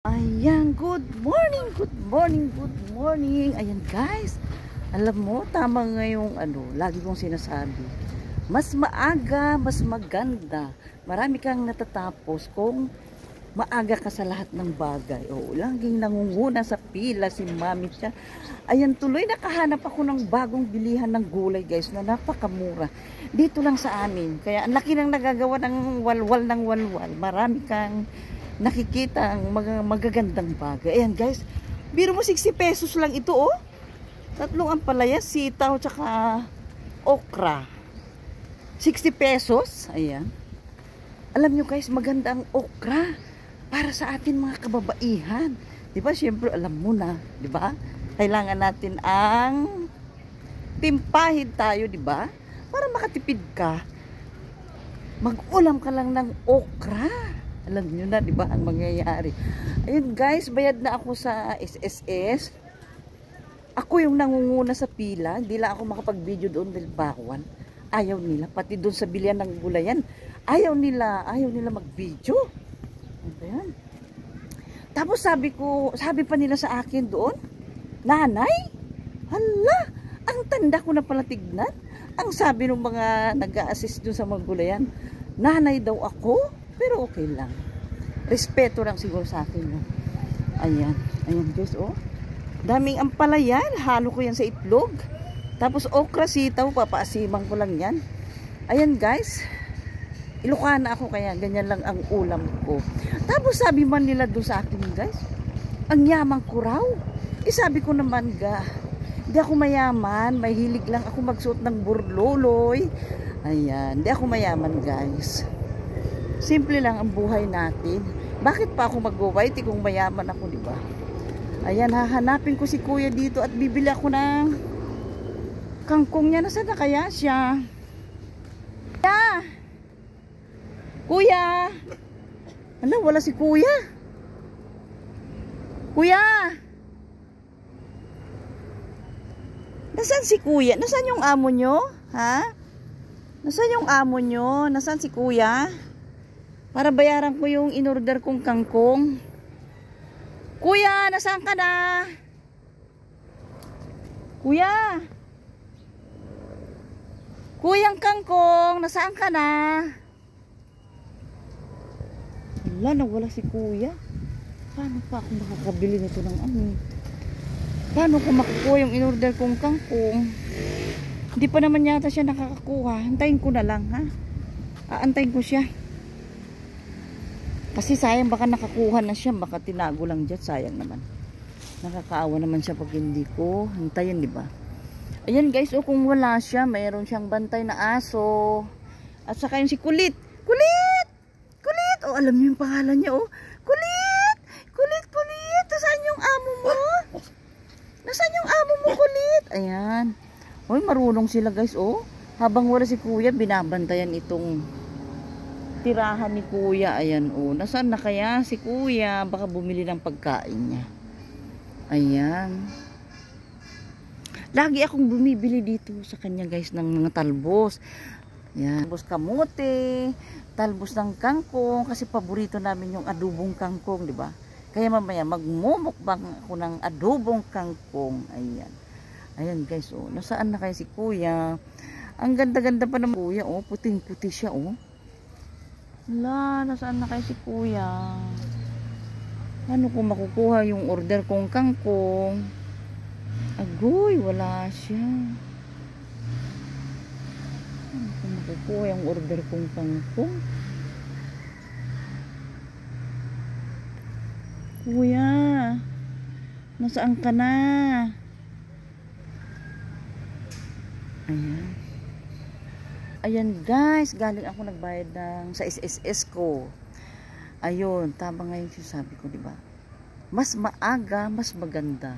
Ayan, good morning, good morning, good morning. Ayan guys, alam mo, tama ngayong lagi kong sinasabi. Mas maaga, mas maganda. Marami kang natatapos kung maaga ka sa lahat ng bagay. O, laging nangunguna sa pila si mami siya. Ayan, tuloy nakahanap ako ng bagong bilihan ng gulay guys na napakamura. Dito lang sa amin. Kaya ang laki ng nagagawa ng walwal ng walwal. Marami kang nakikita ang magagandang bagay. Ayan guys, biro mo 60 pesos lang ito oh. Tatlong ampalaya, sitaw, tsaka okra. 60 pesos. Ayan. Alam nyo guys, maganda ang okra para sa atin mga kababaihan. Diba? Siyempre alam mo na, diba? Kailangan natin ang timpahid tayo, diba? Para makatipid ka. Mag-ulam ka lang ng okra. Alam nyo na, di ba, ang mangyayari. Ayun guys, bayad na ako sa SSS. Ako yung nangunguna sa pila. Hindi lang ako makapag-video doon dahil bawal. Ayaw nila. Pati doon sa bilihan ng gulayan. Ayaw nila mag-video. Ayan. Tapos sabi pa nila sa akin doon, nanay, hala, ang tanda ko na pala tignan. Ang sabi ng mga nag-a-assist doon sa mga gulayan, nanay daw ako. Pero okay lang. Respeto lang siguro sa akin. No? Ayan. Ayan guys, oh. Daming ampalaya. Halo ko yan sa itlog. Tapos okra, sitaw. Papaasimang ko lang yan. Ayan guys. Ilocana ako kaya. Ganyan lang ang ulam ko. Tapos sabi man nila doon sa akin guys, ang yaman ko raw. Sabi ko naman hindi ako mayaman. May hilig lang ako magsuot ng burloloy. Ayan. Hindi ako mayaman guys. Simple lang ang buhay natin. Bakit pa ako mag-whitey kung mayaman ako, di ba? Ayan, hahanapin ko si kuya dito at bibili ako ng kangkong niya. Nasaan na kaya siya? Kuya! Kuya! Ano, wala si kuya? Kuya! Nasaan si kuya? Nasaan yung amo nyo? Ha? Nasaan yung amo nyo? Nasaan si kuya? Para bayaran ko yung in-order kong kangkong. Kuya, nasaan ka na? Kuya. Kuyang kangkong, nasaan ka na? Wala, nawala si kuya. Paano pa ako makakabili nito ng Paano ko makukuha yung in-order kong kangkong? Hindi pa naman yata siya nakakakuha. Antayin ko na lang, ha? Aantayin ko siya. Kasi sayang baka nakakuha na siya, baka tinago lang dyan, sayang naman. Nakakaawa naman siya pag hindi ko hintayin, di ba? Ayan guys, kung wala siya, mayroon siyang bantay na aso. At saka yung si Kulit. Kulit! Kulit! Alam niyo yung pangalan niya, Kulit! Kulit, Kulit! Nasaan yung amo mo? Nasaan yung amo mo, Kulit? Ayan. Marunong sila guys, Habang wala si kuya, binabantayan itong tirahan ni kuya. Ayan, nasaan na kaya si kuya? Baka bumili ng pagkain niya. Ayan. Lagi akong bumibili dito sa kanya guys ng mga talbos. Ayan. Talbos kamote, talbos ng kangkong, kasi paborito namin yung adobong kangkong, di ba? Kaya mamaya magmumukbang ako ng adobong kangkong. Ayan. Ayan guys, nasaan na kaya si kuya? Ang ganda-ganda pa ng kuya, puting-puti siya, Wala, nasaan na kayo si kuya? Ano kung makukuha yung order kong kangkong? Agoy, wala siya. Ano kung makukuha yung order kong kangkong? Kuya, nasaan ka na? Ayan. Ayan guys, galing ako nagbayad sa SSS ko. Ayun, tama nga yung sinasabi ko, di ba? Mas maaga, mas maganda.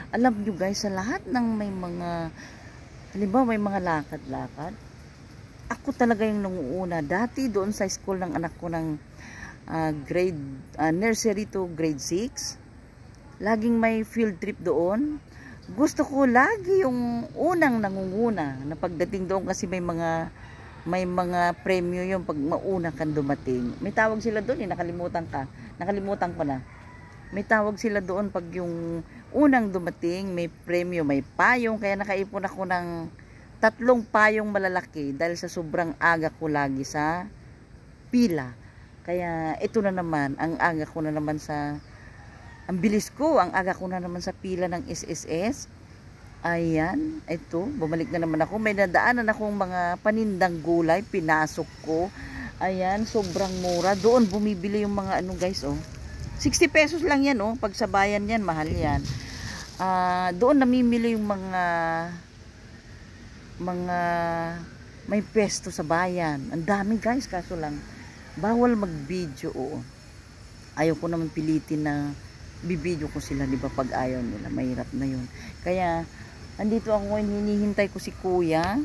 Alam nyo guys, sa lahat ng may mga, halimbawa may mga lakad-lakad, ako talaga yung nanguuna. Dati doon sa school ng anak ko ng nursery to grade 6, laging may field trip doon. Gusto ko lagi yung unang nangunguna na pagdating doon kasi may mga premyo yung pag mauna kang dumating. May tawag sila doon nakalimutan ko na. May tawag sila doon pag yung unang dumating, may premyo, may payong. Kaya nakaipon ako ng 3 payong malalaki dahil sa sobrang aga ko lagi sa pila. Kaya ito na naman, ang aga ko na naman sa, ang bilis ko, ang aga ko na naman sa pila ng SSS. Ayan, ito, bumalik na naman ako. May nadaanan akong mga panindang gulay, pinasok ko. Ayan, sobrang mura. Doon bumibili yung mga ano guys, oh. 60 pesos lang yan, oh. Pag sa bayan yan, mahal yan. Doon namimili yung mga may pwesto sa bayan. Ang dami guys, kaso lang bawal mag-video, oh. Ayaw ko naman pilitin na bibidyo ko sila, di ba, pag ayaw nila. Mahirap na yun. Kaya andito ako ngayon, hinihintay ko si kuya.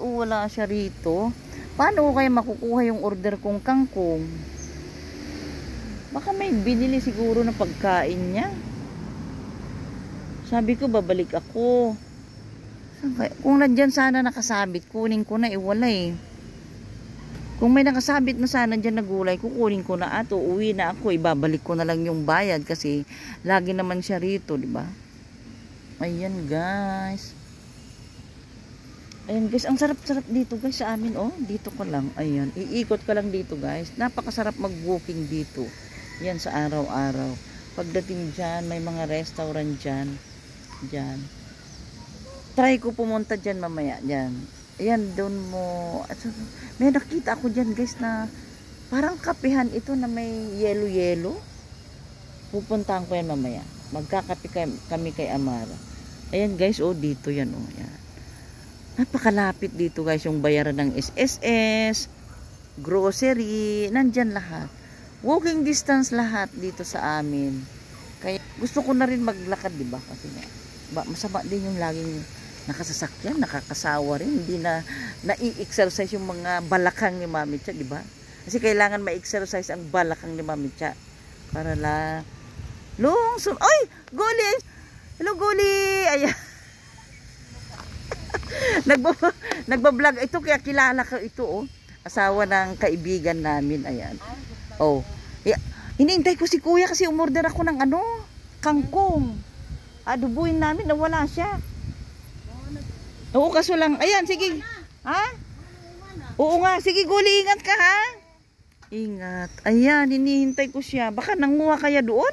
Wala siya rito. Paano ko kaya makukuha yung order kong kangkong? Baka may binili siguro na pagkain niya. Sabi ko, babalik ako. Kung nandyan sana nakasabit, kunin ko na, wala eh. Kung may nakasabit na sana dyan na gulay, kukunin ko na ato, uwi na ako, ibabalik ko na lang yung bayad kasi lagi naman siya rito, di ba? Ayan guys. Ayan guys, ang sarap-sarap dito guys sa amin, oh. Dito ko lang, ayan. Iikot ka lang dito guys. Napakasarap mag-walking dito. Yan sa araw-araw. Pagdating dyan, may mga restaurant dyan. Dyan. Try ko pumunta dyan mamaya. Dyan. Ayan, doon mo. May nakita ako dyan guys na parang kapihan ito na may yelo-yelo. Pupuntahan ko yan mamaya. Magkakape kami kay Amara. Ayan guys, oh, dito yan, oh. Yan. Napakalapit dito guys, yung bayaran ng SSS, grocery, nandyan lahat. Walking distance lahat dito sa amin. Kaya gusto ko na rin maglakad, di ba? Kasi masama din yung laging nakasasakyan, nakakasawa rin. Hindi na nai-exercise yung mga balakang ni Mami Cha, di ba? Kasi kailangan ma-exercise ang balakang ni Mami Cha. Para Ay! Guli! Hello, Guli! Ayan. Nagbablog ito, kaya kilala ko ito, oh. Asawa ng kaibigan namin, ayan. Oh. Hinihintay ko si kuya kasi umorder ako ng kangkong. Adubuin namin, nawala siya. Oo, kaso lang, ayan, sige. Ha? Oo nga, sige Guli, ingat ka ha. Ingat. Ayan, hinihintay ko siya. Baka nanguha kaya doon?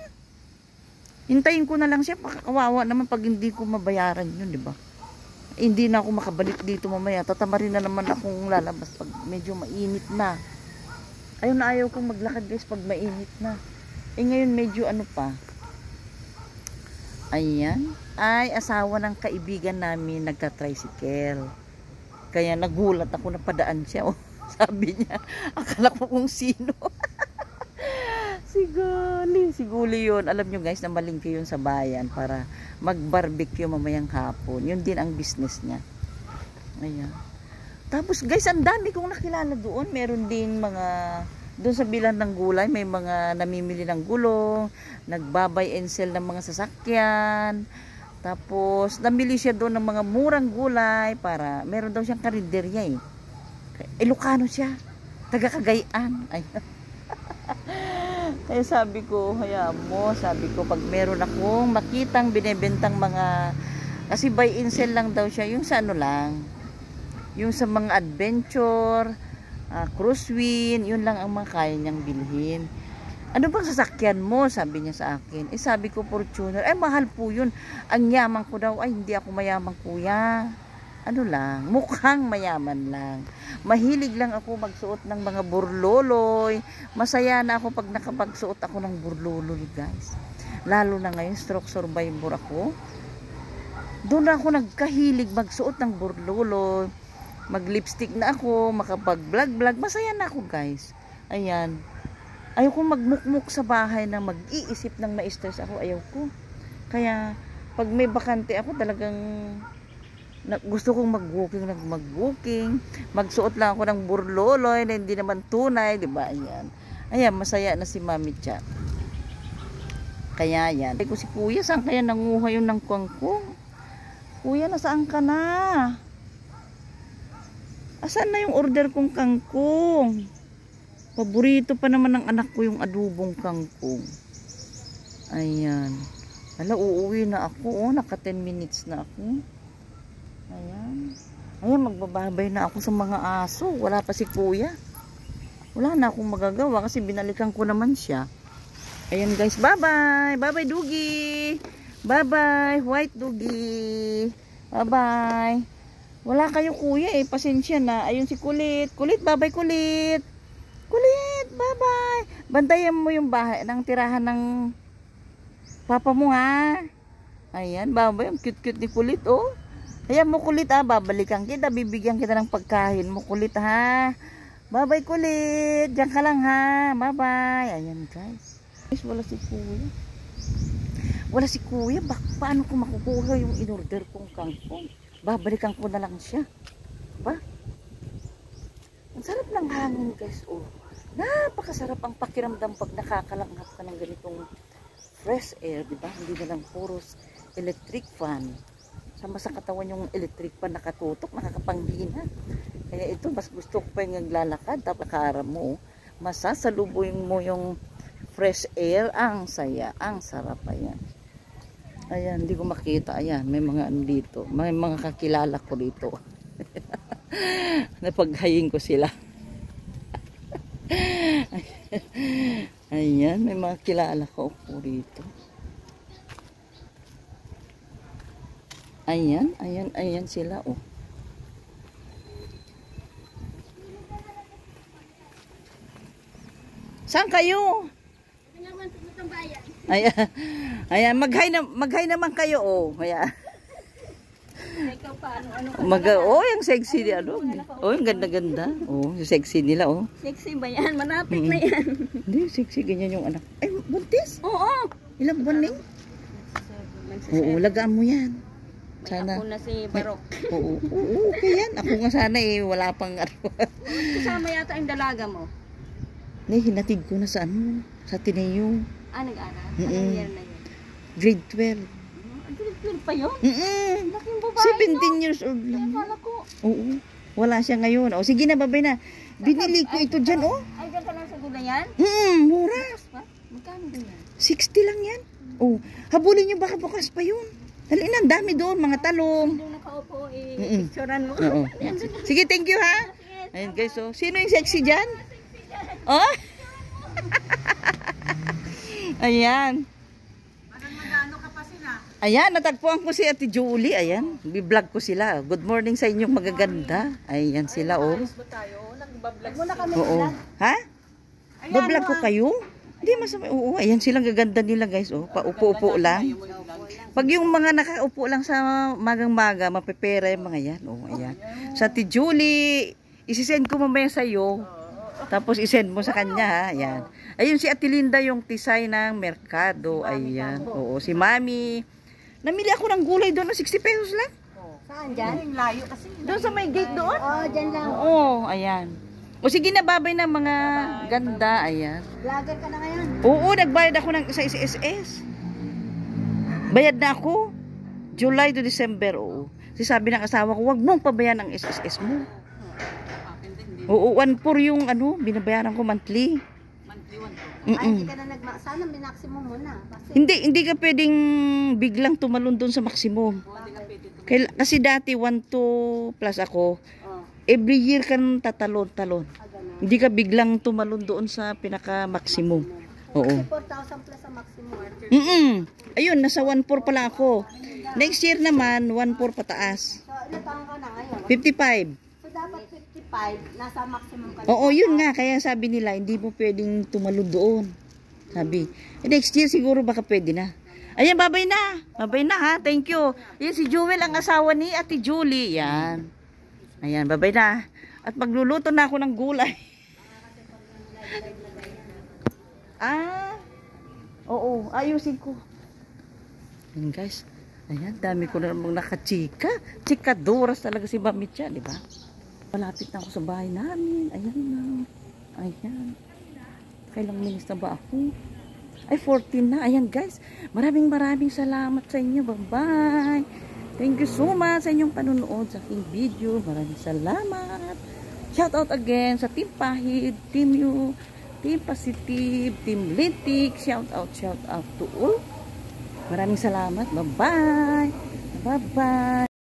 Hintayin ko na lang siya. Kawawa naman pag hindi ko mabayaran yun, di ba? Hindi na ako makabalik dito mamaya. Tatamarin na naman akong lalabas pag medyo mainit na. Ayaw kong maglakad guys pag mainit na. Ngayon medyo pa. Ayan. Ay, asawa ng kaibigan namin nagta-tricycle. Kaya nagulat ako na padaan siya. Oh, sabi niya, akala ko kung sino. Si Guli yun. Alam nyo guys na malingki yun sa bayan para mag-barbecue mamayang hapon. Yun din ang business niya. Ayan. Tapos guys, ang dami kong nakilala doon. Meron din doon sa bilan ng gulay, may mga namimili ng gulong, nagbabay and sell ng mga sasakyan. Tapos, namili siya doon ng mga murang gulay para, meron daw siyang karinderya eh. Ilocano siya. Taga Cagayan. Ayan. Kaya sabi ko, sabi ko, pag meron akong makitang binebentang mga, kasi buy and sell lang daw siya, yung sa yung sa mga adventure, cruise-win, yun lang ang mga kaya niyang bilhin. Ano bang sasakyan mo? Sabi niya sa akin. Sabi ko, Fortuner. Mahal po yun. Ang yaman ko daw. Hindi ako mayaman kuya. Mukhang mayaman lang. Mahilig lang ako magsuot ng mga burloloy. Masaya na ako pag nakapagsuot ako ng burloloy, guys. Lalo na ngayon, stroke survivor ako. Doon ako nagkahilig magsuot ng burloloy. Mag-lipstick na ako, makapag-vlog-vlog. Masaya na ako, guys. Ayan. Ayaw ko magmukmuk sa bahay na mag-iisip ng ma-stress ako. Ayaw ko. Kaya, pag may bakante ako, talagang gusto kong mag-walking. Magsuot lang ako ng burloloy na hindi naman tunay, di ba? Ayan. Ayan, masaya na si Mami Cha. Kaya yan. Ko si Kuya, saan kaya nanguha yun ng kangkong? Kuya, nasaan ka na? Asan na yung order kong kangkong? Paborito pa naman ng anak ko yung adubong kangkong. Ayan. Hala, uuwi na ako. Oh, naka 10 minutes na ako. Ayan. Ayan, magbababay na ako sa mga aso. Wala pa si kuya. Wala na akong magagawa kasi binalikan ko naman siya. Ayan guys, bye-bye. Bye-bye, Dugi. Bye-bye, white Dugi. Bye-bye. Wala kayo kuya eh. Pasensya na. Ayun si Kulit. Kulit, bye-bye Kulit. Kulit, bye-bye. Bantayan mo yung bahay ng tirahan ng papa mo ha. Ayan, bye-bye. Ang cute-cute ni Kulit oh. Ayan mo Kulit ah. Babalikan kita. Bibigyan kita ng pagkain mo Kulit ha. Bye-bye Kulit. Diyan ka lang ha. Bye-bye. Ayan guys. Guys, wala si kuya. Wala si kuya. Paano ko makukuha yung in-order kong kangkong? Babalikan ko na lang siya. Ba? Ang sarap ng hangin guys. Oh. Napakasarap ang pakiramdam pag nakakalanghap ka ng ganitong fresh air. Diba? Hindi na lang puros electric fan. Sama sa katawan yung electric fan nakatutok, nakakapanghina. Kaya ito, mas gusto ko pa yung naglalakad. Tapos nakara mo, masasalubuyong mo yung fresh air. Ang saya, ang sarap. Ayan. Ayan, hindi ko makita. Ayan, may mga ano dito. May mga kakilala ko dito. Napaghayin ko sila. Ayan, may mga kilala ko dito. Ayan, ayan, ayan sila oh. Saan kayo? Ayan, ayan, maghay naman kayo oh. Ayan. Oh, yung sexy ni ano. Oh, yung ganda-ganda. Oh, yung sexy nila oh. Sexy ba yan? Manapit na yan. Hindi, sexy ganyan yung anak. Ay, buntis? Oo. Ilang buwan na? Oo, lagaan mo yan. Sana. May ako na si Barok. Oo, okay yan. Ako nga sana eh, wala pang ano. Kasama yata yung dalaga mo. Hindi, hinatid ko na sa ano, sa Tineo. Ah, nag-aral? Anong year na yun? Grade 12. Grade 12 pa yun? Laking babae 17 years old lang. Kala ko. Oo, wala siya ngayon. O, sige na, babay na. Binili ko ito dyan, oh. Ay, dyan ka lang sa gulayan? Mura. Magkano din yan? 60 lang yan. Oh, habulin nyo baka bukas pa yun. Dali na, dami doon, mga talong. Doon nakaupo, picturean mo. Oo. Sige, thank you ha. Ayun guys, oh. Sino yung sexy dyan? Oh? Ayan. Ayan, natagpuan ko si Ate Julie. Ayan, bi-vlog ko sila. Good morning sa inyong magaganda. Ayan sila, oh. Oo. Ha? Ba-vlog ko kayo? Hindi masama. Oo, ayan silang gaganda nila guys. Oh, paupo-upo lang. Pag yung mga nakaupo lang sa magang-maga, mapepera yung mga yan. Oh, ayan. Sa Ate Julie, isisend ko mamaya sa'yo. Tapos isend mo sa kanya ha. Ayan. Ayun si Ate Linda yung tisay ng merkado. Ayan. Oo, si Mami. Namili ako ng gulay doon ng 60 pesos lang. Saan dyan? Layo kasi. Doon sa may gate doon? Oo, dyan lang. Oo, ayan. O sige na, babay na mga ganda. Ayan. Vlogger ka na ngayon? Oo, nagbayad ako ng isa SSS. Bayad na ako. July to December, oo. Kasi sabi ng asawa ko, wag mong pabayan ang SSS mo. Oo, 1/4 yung ano, binabayaran ko monthly. Monthly 1/4. Ay, hindi ka na sana maximum muna. Hindi ka pwedeng biglang tumalon doon sa maximum. Kasi dati 1-2 plus ako. Every year kan tatalon-talon. Hindi ka biglang tumalon doon sa pinaka-maximum. Oo. 4,000 plus ang maximum. Ayun, nasa 1/4 pala ako. Next year naman, 1/4 pataas. So, ilan taon ka na ngayon? 55. So, dapat 55, nasa maximum ka na. Oo, yun nga. Kaya sabi nila, hindi mo pwedeng tumalon doon. Sabi. Next year siguro baka pwede na. Ayan, babay na. Babay na ha. Thank you. Yan si Jewel, ang asawa ni Ate Julie. Yan. Ayan, babay na. At magluluto na ako ng gulay. Oo, ayusin ko. Ayan guys. Ayan, dami ko na namang nakachika. Chikadoras talaga si Bamitya, di ba? Malapit na ako sa bahay namin. Ayan na. Ayan. Kailang minutes na ba ako? Ay, 14 na. Ayan guys. Maraming salamat sa inyo. Bye-bye. Thank you so much sa inyong panunood sa aking video. Maraming salamat. Shout out again sa Team Pahid, Team You, Team Positive, Team Litik, shout out to all. Maraming salamat. Bye-bye. Bye-bye.